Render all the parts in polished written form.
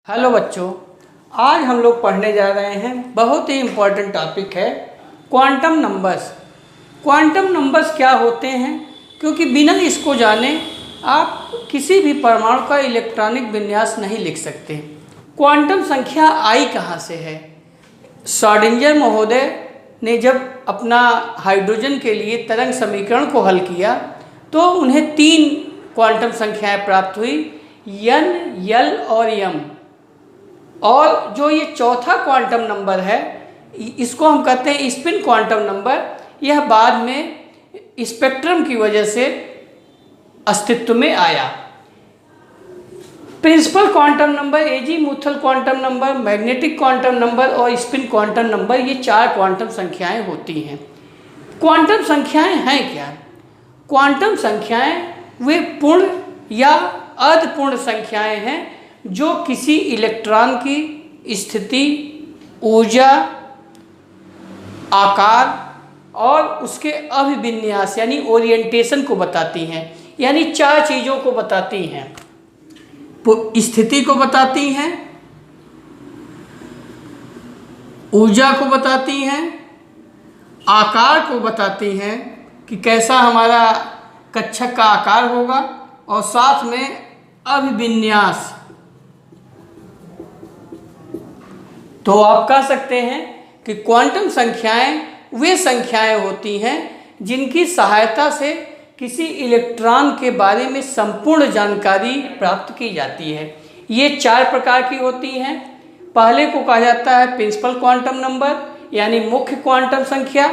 Hello बच्चों, आज हम लोग पढ़ने जा रहे हैं। बहुत ही इम्पोर्टेंट टॉपिक है क्वांटम नंबर्स। क्वांटम नंबर्स क्या होते हैं, क्योंकि बिना इसको जाने आप किसी भी परमाणु का इलेक्ट्रॉनिक विन्यास नहीं लिख सकते। क्वांटम संख्या आई कहाँ से है? श्रोडिंगर महोदय ने जब अपना हाइड्रोजन के लिए तरंग समीकरण को हल किया तो उन्हें 3 क्वांटम संख्याएं प्राप्त हुई, n, l और m। और जो ये चौथा क्वांटम नंबर है इसको हम कहते हैं स्पिन क्वांटम नंबर। यह बाद में स्पेक्ट्रम की वजह से अस्तित्व में आया। Principal quantum number, azimuthal quantum number, magnetic quantum number और स्पिन क्वांटम नंबर, ये 4 क्वांटम संख्याएं होती हैं। क्वांटम संख्याएं हैं क्या? क्वांटम संख्याएं वे पूर्ण या अर्धपूर्ण संख्याएं हैं जो किसी इलेक्ट्रॉन की स्थिति, ऊर्जा, आकार और उसके अभिविन्यास यानी ओरिएंटेशन को बताती हैं। यानी 4 चीज़ों को बताती हैं। स्थिति को बताती हैं, ऊर्जा को बताती हैं, आकार को बताती हैं कि कैसा हमारा कक्षक का आकार होगा, और साथ में अभिविन्यास। तो आप कह सकते हैं कि क्वांटम संख्याएं वे संख्याएं होती हैं जिनकी सहायता से किसी इलेक्ट्रॉन के बारे में संपूर्ण जानकारी प्राप्त की जाती है। ये 4 प्रकार की होती हैं। पहले को कहा जाता है प्रिंसिपल क्वांटम नंबर यानी मुख्य क्वांटम संख्या,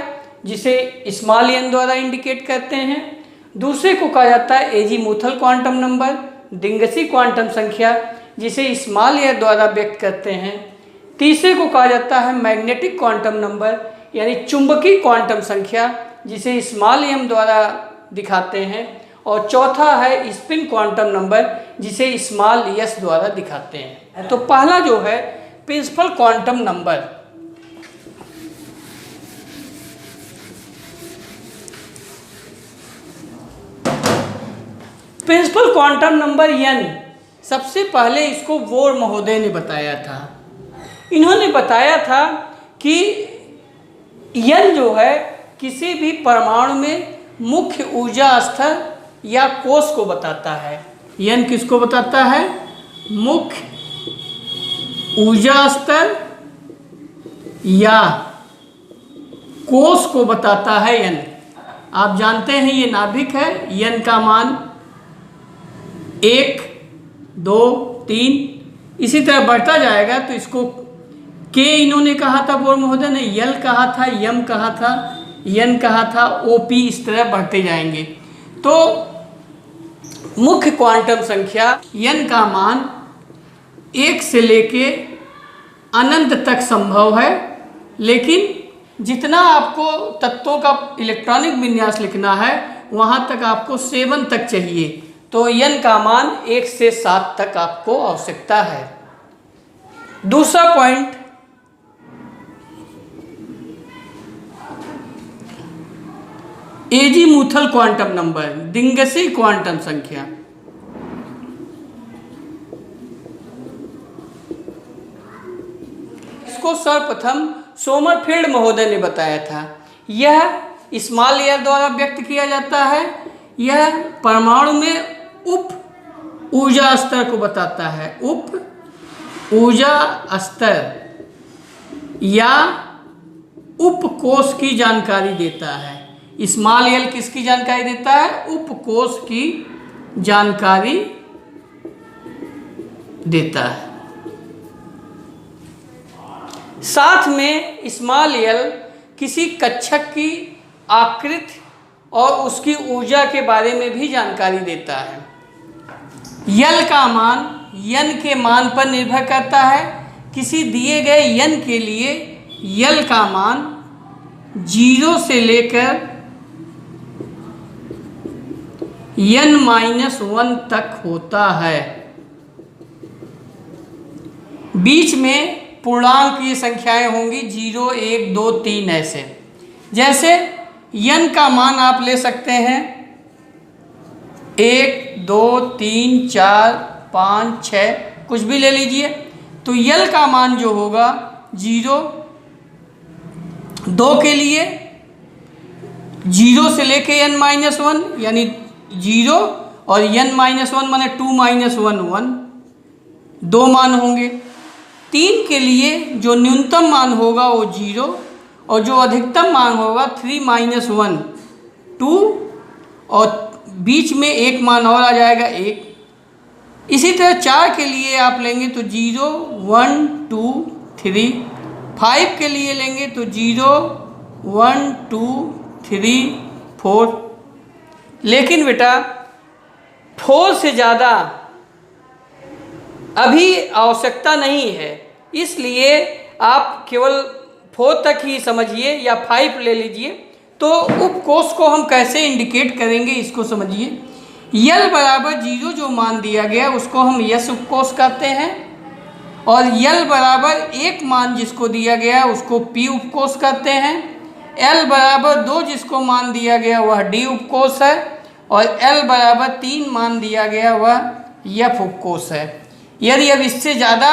जिसे स्मॉल n द्वारा इंडिकेट करते हैं। दूसरे को कहा जाता है एजीमुथल क्वांटम नंबर, डिंगसी क्वांटम संख्या, जिसे स्मॉल a द्वारा व्यक्त करते हैं। तीसरे को कहा जाता है मैग्नेटिक क्वांटम नंबर यानी चुंबकीय क्वांटम संख्या, जिसे स्मॉल m द्वारा दिखाते हैं। और चौथा है स्पिन क्वांटम नंबर, जिसे स्मॉल s द्वारा दिखाते हैं। तो पहला जो है principal quantum number. Principal quantum number n, सबसे पहले इसको बोर महोदय ने बताया था। इन्होंने बताया था कि n जो है किसी भी परमाणु में मुख्य ऊर्जा स्तर या कोश को बताता है। n किसको बताता है? मुख्य ऊर्जा स्तर या कोश को बताता है n। आप जानते हैं ये नाभिक है, n का मान 1, 2, 3 इसी तरह बढ़ता जाएगा। तो इसको K इन्होंने कहा था, बोर महोदय ने L कहा था, M कहा था, N कहा था, OP, इस तरह बढ़ते जाएंगे। तो मुख्य क्वांटम संख्या n का मान 1 से लेके अनंत तक संभव है, लेकिन जितना आपको तत्वों का इलेक्ट्रॉनिक विन्यास लिखना है वहाँ तक आपको 7 तक चाहिए। तो n का मान 1 से 7 तक आपको आवश्यकता है। दूसरा पॉइंट, एजीमुथल क्वांटम नंबर, डिंगसी क्वांटम संख्या। इसको सर्वप्रथम सोमरफेल्ड महोदय ने बताया था। यह स्मॉल a द्वारा व्यक्त किया जाता है। यह परमाणु में उप ऊर्जा स्तर को बताता है। उप ऊर्जा स्तर या उपकोश की जानकारी देता है। स्मॉल l किसकी जानकारी देता है? उपकोश की जानकारी देता है। साथ में स्मॉल l किसी कक्षक की आकृति और उसकी ऊर्जा के बारे में भी जानकारी देता है। l का मान n के मान पर निर्भर करता है। किसी दिए गए n के लिए l का मान 0 से लेकर n-1 तक होता है। बीच में पूर्णांक की संख्याएं होंगी 0, 1, 2, 3 ऐसे। जैसे n का मान आप ले सकते हैं 1, 2, 3, 4, 5, 6 कुछ भी ले लीजिए। तो यल का मान जो होगा 0, 2 के लिए 0 से लेके n-1 यानी 0 और n-1 माने 2 - 1 1, 2 मान होंगे। 3 के लिए जो न्यूनतम मान होगा वो 0 और जो अधिकतम मान होगा 3 - 1 2 और बीच में एक मान और आ जाएगा 1। इसी तरह 4 के लिए आप लेंगे तो 0 1 2 3, 5 के लिए लेंगे तो 0 1 2 3 4। लेकिन बेटा 4 से ज़्यादा अभी आवश्यकता नहीं है, इसलिए आप केवल 4 तक ही समझिए या 5 ले लीजिए। तो उपकोष को हम कैसे इंडिकेट करेंगे इसको समझिए। यल बराबर 0 जो मान दिया गया उसको हम यस उपकोष कहते हैं, और यल बराबर 1 मान जिसको दिया गया उसको पी उपकोष कहते हैं। एल बराबर 2 जिसको मान दिया गया वह डी उपकोष है, और एल बराबर 3 मान दिया गया वह एफ उपकोष है। यदि अब इससे ज़्यादा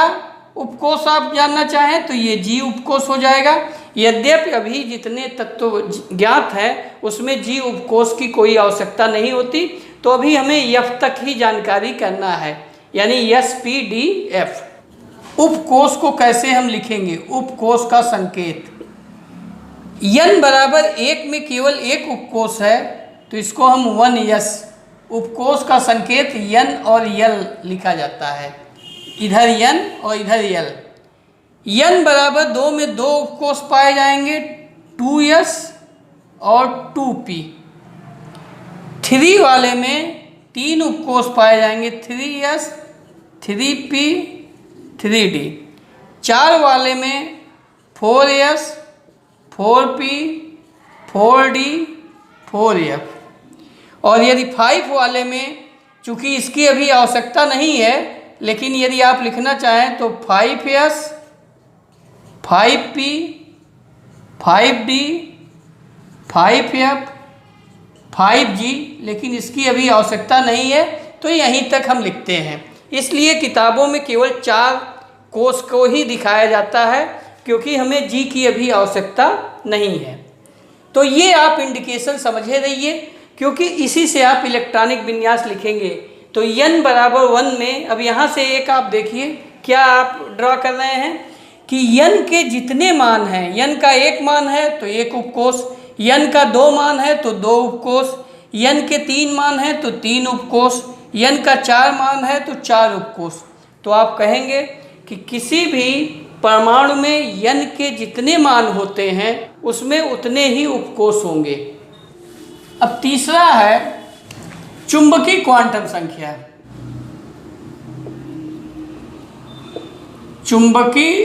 उपकोष आप जानना चाहें तो ये जी उपकोष हो जाएगा। यद्यपि अभी जितने तत्व ज्ञात हैं उसमें जी उपकोष की कोई आवश्यकता नहीं होती, तो अभी हमें एफ तक ही जानकारी करना है, यानी एस पी डी एफ। उपकोष को कैसे हम लिखेंगे? उपकोष का संकेत n बराबर 1 में केवल एक उपकोष है तो इसको हम 1s, उपकोष का संकेत n और l लिखा जाता है, इधर n और इधर l। n बराबर 2 में 2 उपकोष पाए जाएंगे, 2s और 2p। 3 वाले में 3 उपकोष पाए जाएंगे, 3s 3p 3d। 4 वाले में 4s 4p 4d 4f। और यदि 5 वाले में, चूँकि इसकी अभी आवश्यकता नहीं है, लेकिन यदि आप लिखना चाहें तो 5s 5p 5d 5f 5g, लेकिन इसकी अभी आवश्यकता नहीं है तो यहीं तक हम लिखते हैं। इसलिए किताबों में केवल 4 कोष को ही दिखाया जाता है, क्योंकि हमें जी की अभी आवश्यकता नहीं है। तो ये आप इंडिकेशन समझे रहिए, क्योंकि इसी से आप इलेक्ट्रॉनिक विन्यास लिखेंगे। तो n बराबर 1 में अब यहाँ से एक आप देखिए क्या आप ड्रॉ कर रहे हैं कि n के जितने मान हैं, n का 1 मान है तो 1 उपकोष, n का 2 मान है तो 2 उपकोष, n के 3 मान है तो 3 उपकोष, n का 4 मान है तो 4 उपकोष। तो आप कहेंगे कि किसी भी परमाणु में n के जितने मान होते हैं उसमें उतने ही उपकोष होंगे। अब तीसरा है चुंबकीय क्वांटम संख्या। चुंबकीय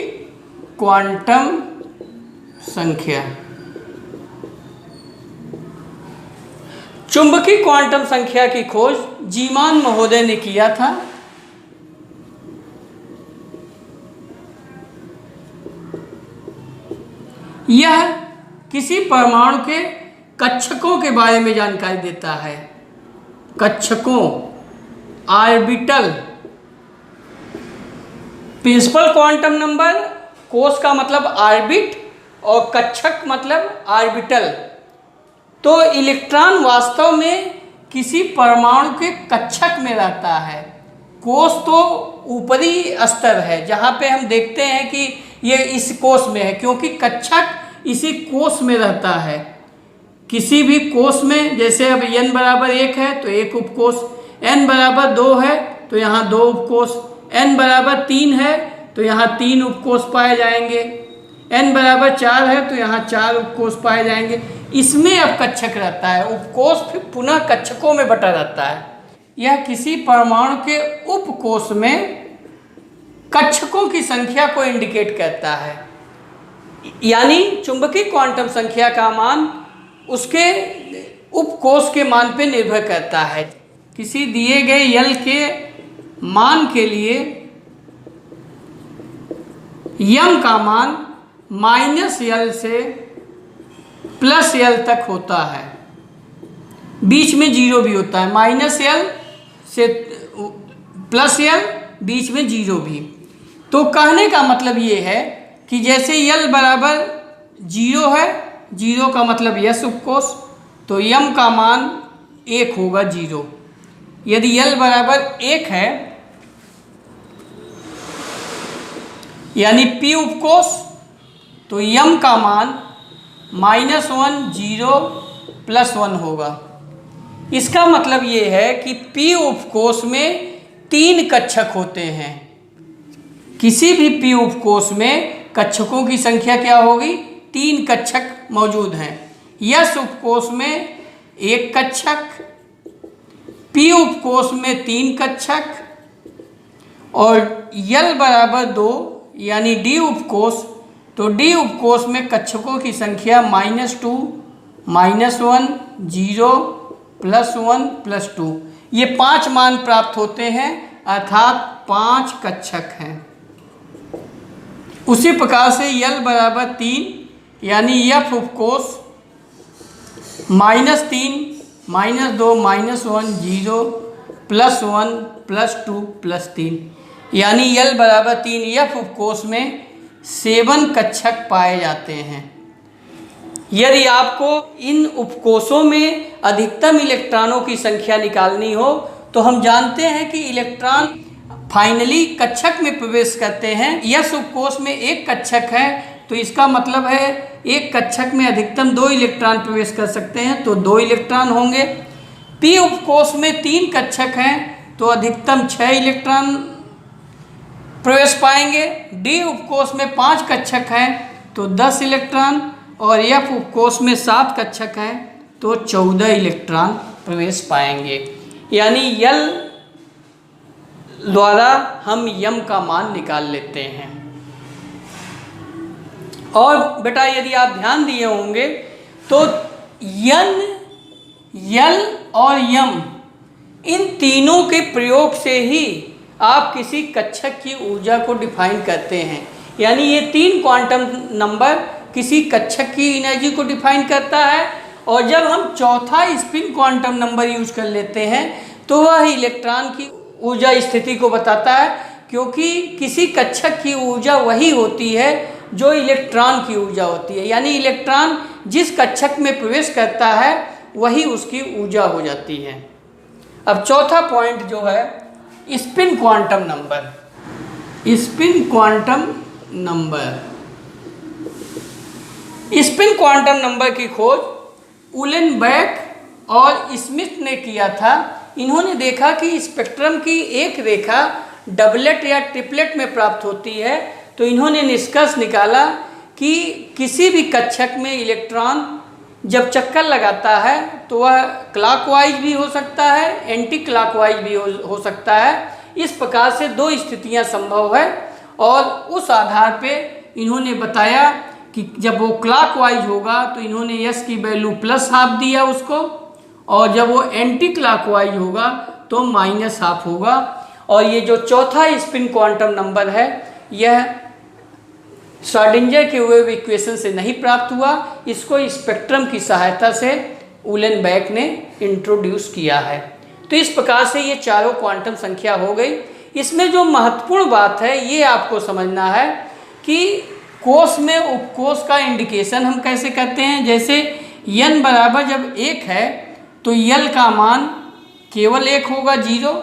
क्वांटम संख्या। चुंबकीय क्वांटम संख्या की खोज जीमान महोदय ने किया था। यह किसी परमाणु के कक्षकों के बारे में जानकारी देता है। कक्षकों, ऑर्बिटल। प्रिंसिपल क्वांटम नंबर, कोष का मतलब ऑर्बिट और कक्षक मतलब ऑर्बिटल। तो इलेक्ट्रॉन वास्तव में किसी परमाणु के कक्षक में रहता है। कोष तो ऊपरी स्तर है जहाँ पे हम देखते हैं कि ये इस कोष में है, क्योंकि कक्षक इसी कोष में रहता है। किसी भी कोष में, जैसे अब n बराबर 1 है तो 1 उपकोष, n बराबर 2 है तो यहाँ 2 उपकोष, n बराबर 3 है तो यहाँ 3 उपकोष पाए जाएंगे, n बराबर 4 है तो यहाँ 4 उपकोष पाए जाएंगे। इसमें अब कक्षक रहता है, उपकोष फिर पुनः कक्षकों में बटा रहता है। यह किसी परमाणु के उपकोष में कक्षकों की संख्या को इंडिकेट करता है। यानी चुंबकीय क्वांटम संख्या का मान उसके उपकोष के मान पर निर्भर करता है। किसी दिए गए यल के मान के लिए यम का मान -l से +l तक होता है, बीच में 0 भी होता है। -l से +l, बीच में 0 भी। तो कहने का मतलब ये है कि जैसे यल बराबर 0 है, 0 का मतलब यस उपकोष, तो यम का मान 1 होगा 0। यदि यल बराबर 1 है यानी पी उपकोष, तो यम का मान -1 0 +1 होगा। इसका मतलब ये है कि पी उपकोष में 3 कक्षक होते हैं। किसी भी पी उपकोष में कक्षकों की संख्या क्या होगी? 3 कक्षक मौजूद हैं। यस उपकोष में 1 कक्षक, पी उपकोष में 3 कक्षक, और यल बराबर 2 यानी डी उपकोष, तो डी उपकोष में कक्षकों की संख्या -2 -1 0 +1 +2, ये 5 मान प्राप्त होते हैं, अर्थात 5 कक्षक हैं। उसी प्रकार से यल बराबर 3 यानी यफ उपकोष -3 -2 -1 0 +1 +2 +3, यानी यल बराबर 3 यफ उपकोष में 7 कक्षक पाए जाते हैं। यदि आपको इन उपकोषों में अधिकतम इलेक्ट्रॉनों की संख्या निकालनी हो तो हम जानते हैं कि इलेक्ट्रॉन फाइनली कक्षक में प्रवेश करते हैं। यस उपकोष में 1 कक्षक है, तो इसका मतलब है एक कक्षक में अधिकतम 2 इलेक्ट्रॉन प्रवेश कर सकते हैं, तो 2 इलेक्ट्रॉन होंगे। पी उपकोष में 3 कक्षक हैं, तो अधिकतम 6 इलेक्ट्रॉन प्रवेश पाएंगे। डी उपकोष में 5 कक्षक हैं, तो 10 इलेक्ट्रॉन, और एफ उपकोष में 7 कक्षक हैं, तो 14 इलेक्ट्रॉन प्रवेश पाएंगे। यानी यल द्वारा हम यम का मान निकाल लेते हैं। और बेटा यदि आप ध्यान दिए होंगे तो यल और यम इन तीनों के प्रयोग से ही आप किसी कक्षक की ऊर्जा को डिफाइन करते हैं। यानी ये 3 क्वांटम नंबर किसी कक्षक की एनर्जी को डिफाइन करता है, और जब हम चौथा स्पिन क्वांटम नंबर यूज कर लेते हैं तो वह इलेक्ट्रॉन की ऊर्जा स्थिति को बताता है, क्योंकि किसी कक्षक की ऊर्जा वही होती है जो इलेक्ट्रॉन की ऊर्जा होती है। यानी इलेक्ट्रॉन जिस कक्षक में प्रवेश करता है वही उसकी ऊर्जा हो जाती है। अब चौथा पॉइंट जो है spin quantum number. Spin quantum number, spin quantum number की खोज उलेनबेक और स्मिथ ने किया था। इन्होंने देखा कि स्पेक्ट्रम की एक रेखा डबलेट या ट्रिपलेट में प्राप्त होती है, तो इन्होंने निष्कर्ष निकाला कि किसी भी कक्षक में इलेक्ट्रॉन जब चक्कर लगाता है तो वह क्लॉकवाइज भी हो सकता है, एंटी क्लॉकवाइज भी हो सकता है। इस प्रकार से 2 स्थितियां संभव है, और उस आधार पे इन्होंने बताया कि जब वो क्लॉकवाइज होगा तो इन्होंने यस की वैल्यू +½ दिया उसको, और जब वो एंटी क्लॉकवाइज होगा तो -½ होगा। और ये जो चौथा स्पिन क्वांटम नंबर है यह श्रोडिंगर के वेव इक्वेशन से नहीं प्राप्त हुआ, इसको स्पेक्ट्रम की सहायता से उलेनबेक ने इंट्रोड्यूस किया है। तो इस प्रकार से ये चारों क्वांटम संख्या हो गई। इसमें जो महत्वपूर्ण बात है ये आपको समझना है कि कोष में उपकोष का इंडिकेशन हम कैसे करते हैं। जैसे n बराबर जब 1 है तो यल का मान केवल 1 होगा 0,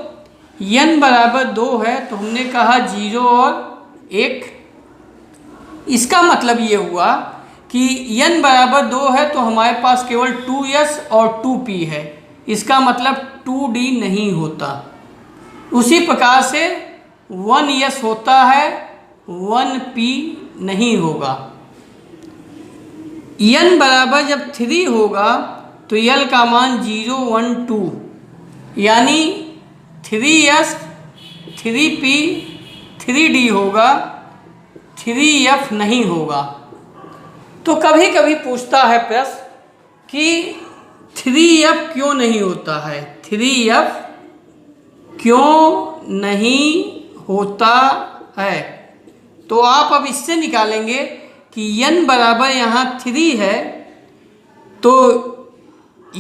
n बराबर 2 है तो हमने कहा 0 और 1। इसका मतलब ये हुआ कि n बराबर 2 है तो हमारे पास केवल 2s और 2p है, इसका मतलब 2d नहीं होता। उसी प्रकार से 1s होता है, 1p नहीं होगा। n बराबर जब 3 होगा तो यल का मान 0 1 2, यानी 3s 3p 3d होगा, 3f नहीं होगा। तो कभी कभी पूछता है प्रश्न कि 3f क्यों नहीं होता है, 3f क्यों नहीं होता है। तो आप अब इससे निकालेंगे कि n बराबर यहाँ 3 है, तो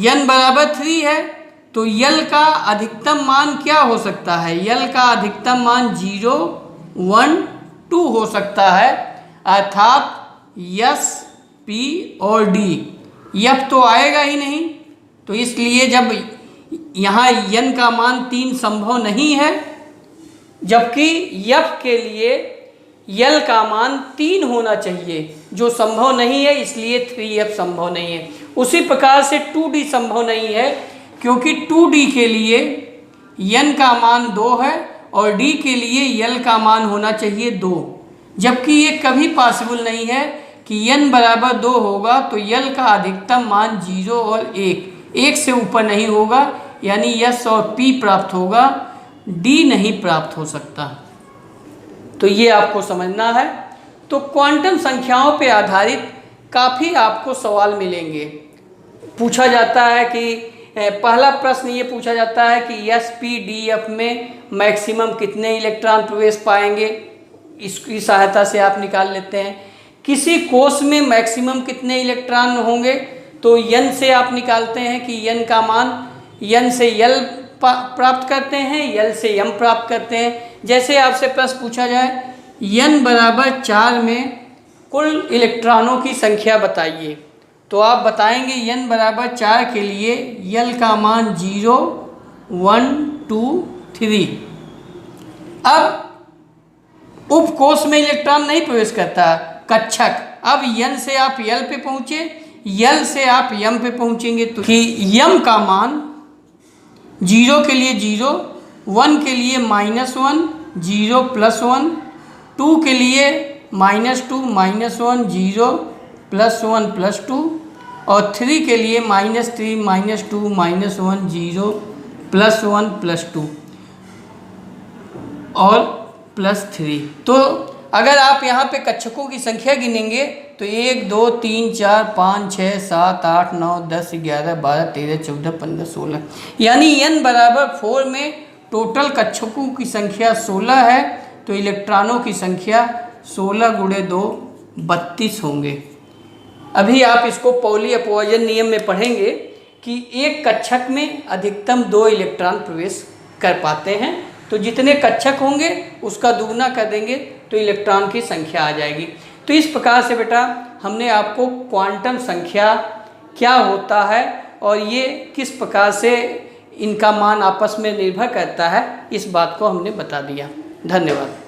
n बराबर 3 है तो यल का अधिकतम मान क्या हो सकता है। यल का अधिकतम मान 0 1 2 हो सकता है, अर्थात यस, पी और डी। एफ तो आएगा ही नहीं, तो इसलिए जब यहाँ n का मान 3 संभव नहीं है, जबकि एफ के लिए यल का मान 3 होना चाहिए, जो संभव नहीं है, इसलिए 3f संभव नहीं है। उसी प्रकार से 2d संभव नहीं है, क्योंकि 2d के लिए n का मान 2 है और d के लिए यल का मान होना चाहिए 2, जबकि ये कभी पॉसिबल नहीं है कि n बराबर 2 होगा तो यल का अधिकतम मान 0 और 1 से ऊपर नहीं होगा, यानी यस और p प्राप्त होगा, d नहीं प्राप्त हो सकता। तो ये आपको समझना है। तो क्वांटम संख्याओं पे आधारित काफ़ी आपको सवाल मिलेंगे। पूछा जाता है कि पहला प्रश्न ये पूछा जाता है कि एस पी डी एफ में मैक्सिमम कितने इलेक्ट्रॉन प्रवेश पाएंगे, इसकी सहायता से आप निकाल लेते हैं। किसी कोष में मैक्सिमम कितने इलेक्ट्रॉन होंगे, तो n से आप निकालते हैं कि n का मान, n से यल प्राप्त करते हैं, यल से m प्राप्त करते हैं। जैसे आपसे प्रश्न पूछा जाए n बराबर 4 में कुल इलेक्ट्रॉनों की संख्या बताइए, तो आप बताएंगे n बराबर 4 के लिए यल का मान 0, 1, 2, 3। अब उपकोष में इलेक्ट्रॉन नहीं प्रवेश करता, कक्षक। अब n से आप यल पे पहुँचे, यल से आप m पे पहुँचेंगे, तो कि m का मान 0 के लिए 0, 1 के लिए -1, 0 +1, 2 के लिए -2, -1, 0 +1 +2 और 3 के लिए -3, -2, -1, 0 +1 +2 और +3। तो अगर आप यहाँ पे कक्षकों की संख्या गिनेंगे तो 1, 2, 3, 4, 5, 6, 7, 8, 9, 10, 11, 12, 13, 14, 15, 16, यानी n बराबर 4 में टोटल कक्षकों की संख्या 16 है, तो इलेक्ट्रॉनों की संख्या 16 × 2 32 होंगे। अभी आप इसको पॉली अपवर्जन नियम में पढ़ेंगे कि एक कक्षक में अधिकतम 2 इलेक्ट्रॉन प्रवेश कर पाते हैं, तो जितने कक्षक होंगे उसका दुगना कर देंगे तो इलेक्ट्रॉन की संख्या आ जाएगी। तो इस प्रकार से बेटा हमने आपको क्वांटम संख्या क्या होता है और ये किस प्रकार से इनका मान आपस में निर्भर करता है, इस बात को हमने बता दिया। धन्यवाद।